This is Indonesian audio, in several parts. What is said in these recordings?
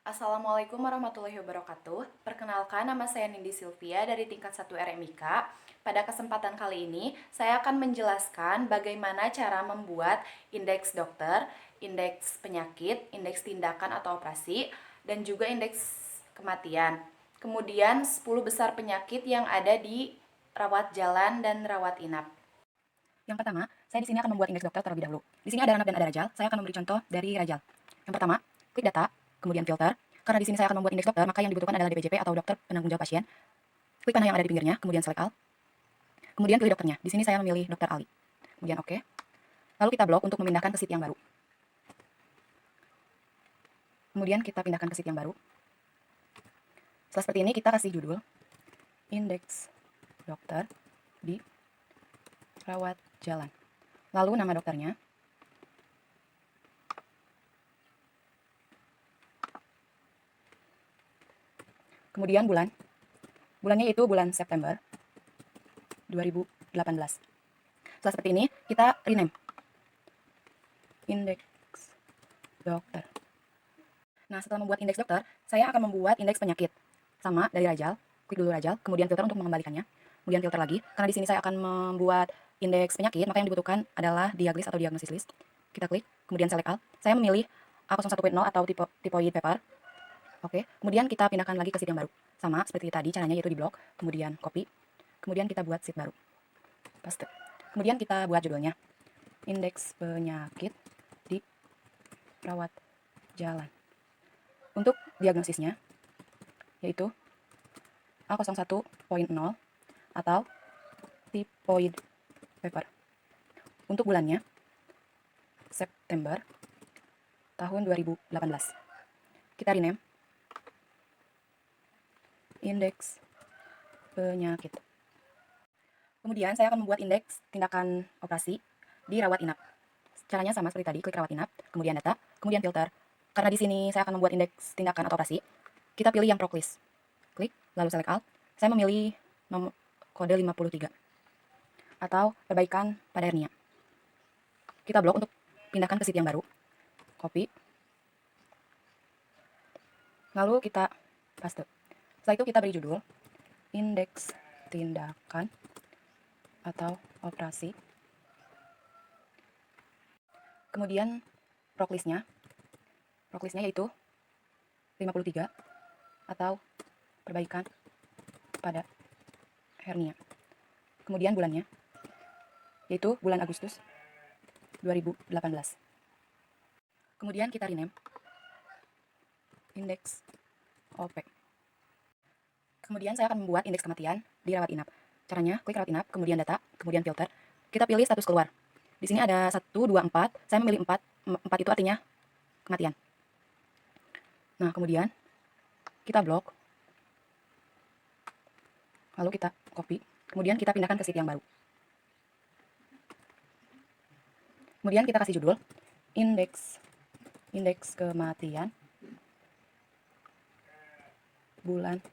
Assalamualaikum warahmatullahi wabarakatuh. Perkenalkan, nama saya Nindi Sylvia dari tingkat 1 RMIK. Pada kesempatan kali ini, saya akan menjelaskan bagaimana cara membuat indeks dokter, indeks penyakit, indeks tindakan atau operasi, dan juga indeks kematian. Kemudian 10 besar penyakit yang ada di rawat jalan dan rawat inap. Yang pertama, saya di sini akan membuat indeks dokter terlebih dahulu. Di sini ada anak dan ada rajal. Saya akan memberi contoh dari rajal. Yang pertama, klik data, kemudian filter. Karena di sini saya akan membuat indeks dokter, maka yang dibutuhkan adalah DPJP atau dokter penanggung jawab pasien. Klik panah yang ada di pinggirnya, kemudian select all. Kemudian pilih dokternya. Di sini saya memilih Dokter Ali. Kemudian oke. Lalu kita blok untuk memindahkan ke sheet yang baru. Kemudian kita pindahkan ke sheet yang baru. Setelah seperti ini, kita kasih judul indeks dokter di rawat jalan. Lalu nama dokternya. Kemudian bulan. Bulannya itu bulan September 2018. Setelah seperti ini, kita rename. Indeks dokter. Nah, setelah membuat indeks dokter, saya akan membuat indeks penyakit. Sama dari rajal, klik dulu rajal, kemudian filter untuk mengembalikannya. Kemudian filter lagi, karena di sini saya akan membuat indeks penyakit, maka yang dibutuhkan adalah diaglis atau diagnosis list. Kita klik, kemudian select all. Saya memilih A01.0 atau typhoid paper. Oke, kemudian kita pindahkan lagi ke sheet yang baru. Sama seperti tadi, caranya yaitu di blok, kemudian copy, kemudian kita buat sheet baru. Paste. Kemudian kita buat judulnya. Indeks penyakit di rawat jalan. Untuk diagnosisnya, yaitu A01.0 atau typhoid fever. Untuk bulannya, September tahun 2018. Kita rename indeks penyakit. Kemudian saya akan membuat indeks tindakan operasi di rawat inap. Caranya sama seperti tadi, klik rawat inap, kemudian data, kemudian filter. Karena di sini saya akan membuat indeks tindakan atau operasi, kita pilih yang proklist. Klik, lalu select all. Saya memilih kode 53 atau perbaikan pada hernia. Kita blok untuk pindahkan ke sheet yang baru. Copy. Lalu kita paste. Setelah itu kita beri judul indeks tindakan atau operasi. Kemudian proklistnya yaitu 53 atau perbaikan pada hernia. Kemudian bulannya yaitu bulan Agustus 2018. Kemudian kita rename indeks OP. Kemudian saya akan membuat indeks kematian di rawat inap. Caranya klik rawat inap, kemudian data, kemudian filter. Kita pilih status keluar. Di sini ada 1, 2, 4. Saya memilih 4. 4 itu artinya kematian. Nah, kemudian kita blok. Lalu kita copy. Kemudian kita pindahkan ke sheet yang baru. Kemudian kita kasih judul indeks kematian bulan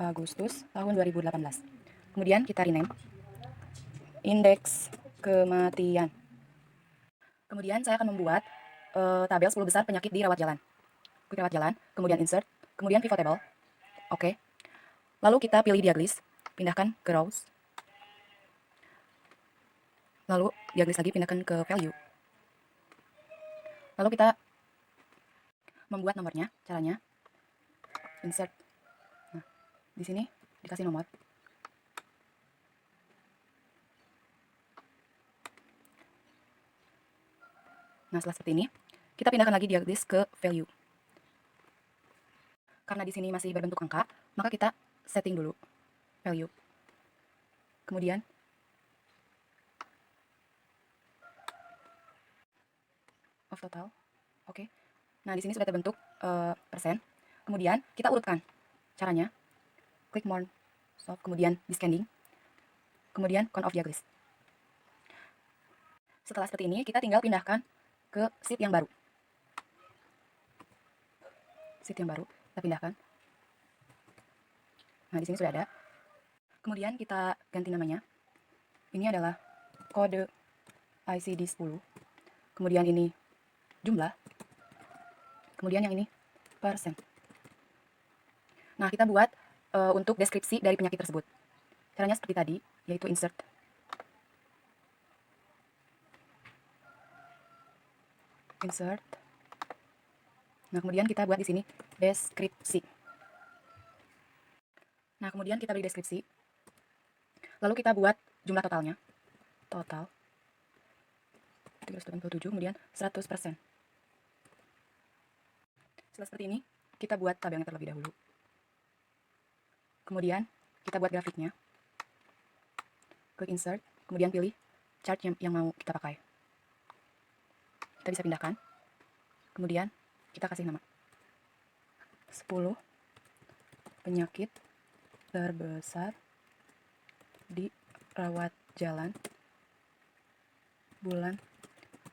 Agustus tahun 2018. Kemudian kita rename indeks kematian. Kemudian saya akan membuat tabel 10 besar penyakit di rawat jalan. Klik rawat jalan, kemudian insert, kemudian pivot table. Oke. Lalu kita pilih diaglis, pindahkan ke rows. Lalu diaglis lagi, pindahkan ke value. Lalu kita membuat nomornya. Caranya insert. Nah, di sini dikasih nomor. Nah, setelah seperti ini, kita pindahkan lagi diaglis ke value. Karena di sini masih berbentuk angka, maka kita setting dulu value. Kemudian of total. Oke. Nah, di sini sudah terbentuk persen. Kemudian kita urutkan. Caranya klik more soft, kemudian descending, kemudian count of diaglis. Setelah seperti ini, kita tinggal pindahkan ke sheet yang baru. Sheet yang baru kita pindahkan. Nah, di sini sudah ada. Kemudian kita ganti namanya. Ini adalah kode ICD-10. Kemudian ini jumlah. Kemudian yang ini Nah, kita buat untuk deskripsi dari penyakit tersebut. Caranya seperti tadi, yaitu insert. Nah, kemudian kita buat di sini deskripsi. Nah, kemudian kita beri deskripsi. Lalu kita buat jumlah totalnya. Total 387, kemudian 100%. Setelah seperti ini, kita buat tabelnya terlebih dahulu. Kemudian, kita buat grafiknya. Klik insert, kemudian pilih chart yang mau kita pakai. Kita bisa pindahkan. Kemudian, kita kasih nama. 10 penyakit terbesar di rawat jalan bulan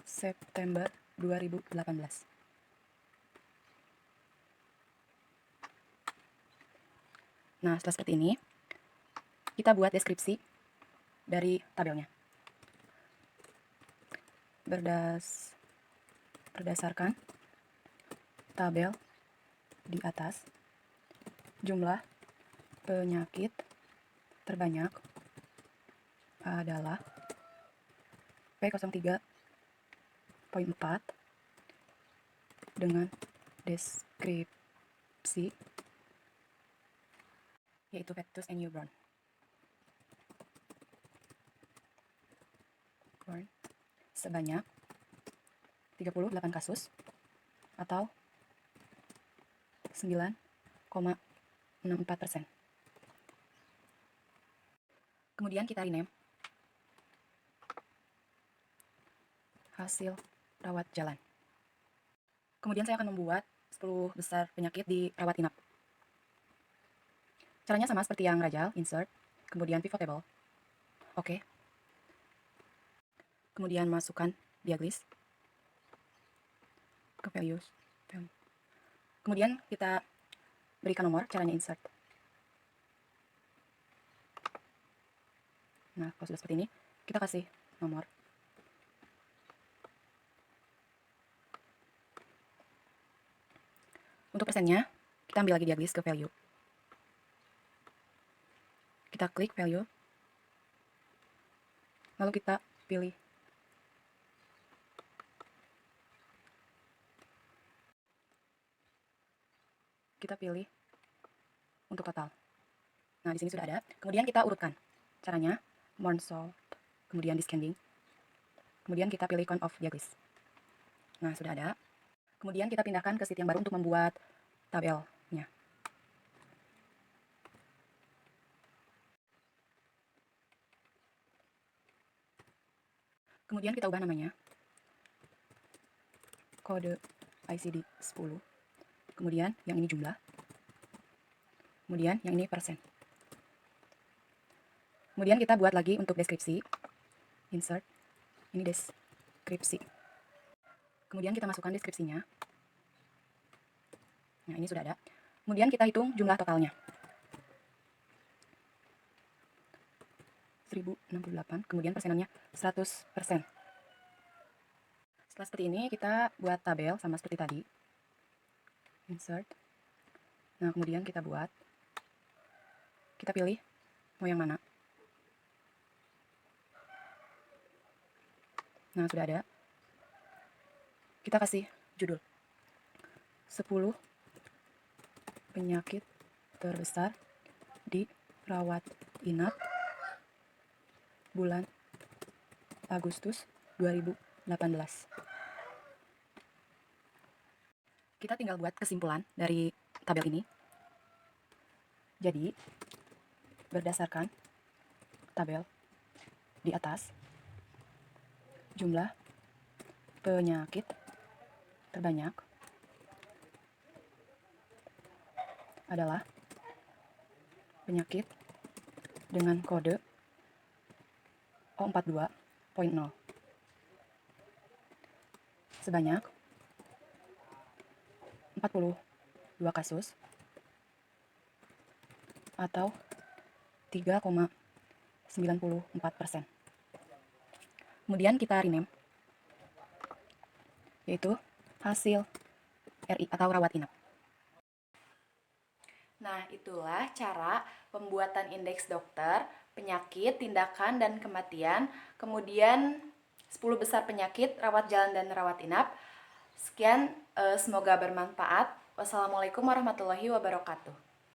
September 2018. Nah, setelah seperti ini, kita buat deskripsi dari tabelnya. Berdasarkan tabel di atas, jumlah penyakit terbanyak adalah P03.4 dengan deskripsi yaitu fetus and newborn. Sebanyak 38 kasus atau 9,64%. Kemudian kita rename hasil rawat jalan. Kemudian saya akan membuat 10 besar penyakit di rawat inap. Caranya sama seperti yang Rajal, insert, kemudian pivot table. Oke. Kemudian masukkan diaglis ke values. Kemudian kita berikan nomor, caranya insert. Nah, kalau sudah seperti ini, kita kasih nomor. Untuk persennya, kita ambil lagi diaglis ke value. Kita klik value, lalu kita pilih untuk total. Nah, di sini sudah ada. Kemudian kita urutkan. Caranya merge sort, kemudian descending. Kemudian kita pilih count of diaglis. Nah, sudah ada. Kemudian kita pindahkan ke sheet yang baru untuk membuat tabelnya. Kemudian kita ubah namanya. Kode ICD 10. Kemudian yang ini jumlah. Kemudian yang ini persen. Kemudian kita buat lagi untuk deskripsi. Insert. Ini deskripsi. Kemudian kita masukkan deskripsinya. Nah, ini sudah ada. Kemudian kita hitung jumlah totalnya. 1068, kemudian persenannya 100%. Setelah seperti ini, kita buat tabel sama seperti tadi. Insert. Nah, kemudian kita pilih mau yang mana. Nah, sudah ada. Kita kasih judul. 10 penyakit terbesar di rawat inap bulan Agustus 2018. Kita tinggal buat kesimpulan dari tabel ini. Jadi, berdasarkan tabel di atas, jumlah penyakit terbanyak adalah penyakit dengan kode O42.0 sebanyak 42 kasus atau 3,94%. Kemudian kita rename yaitu hasil RI atau rawat inap. Nah, itulah cara pembuatan indeks dokter, penyakit, tindakan, dan kematian. Kemudian 10 besar penyakit, rawat jalan dan rawat inap. Sekian, semoga bermanfaat. Wassalamualaikum warahmatullahi wabarakatuh.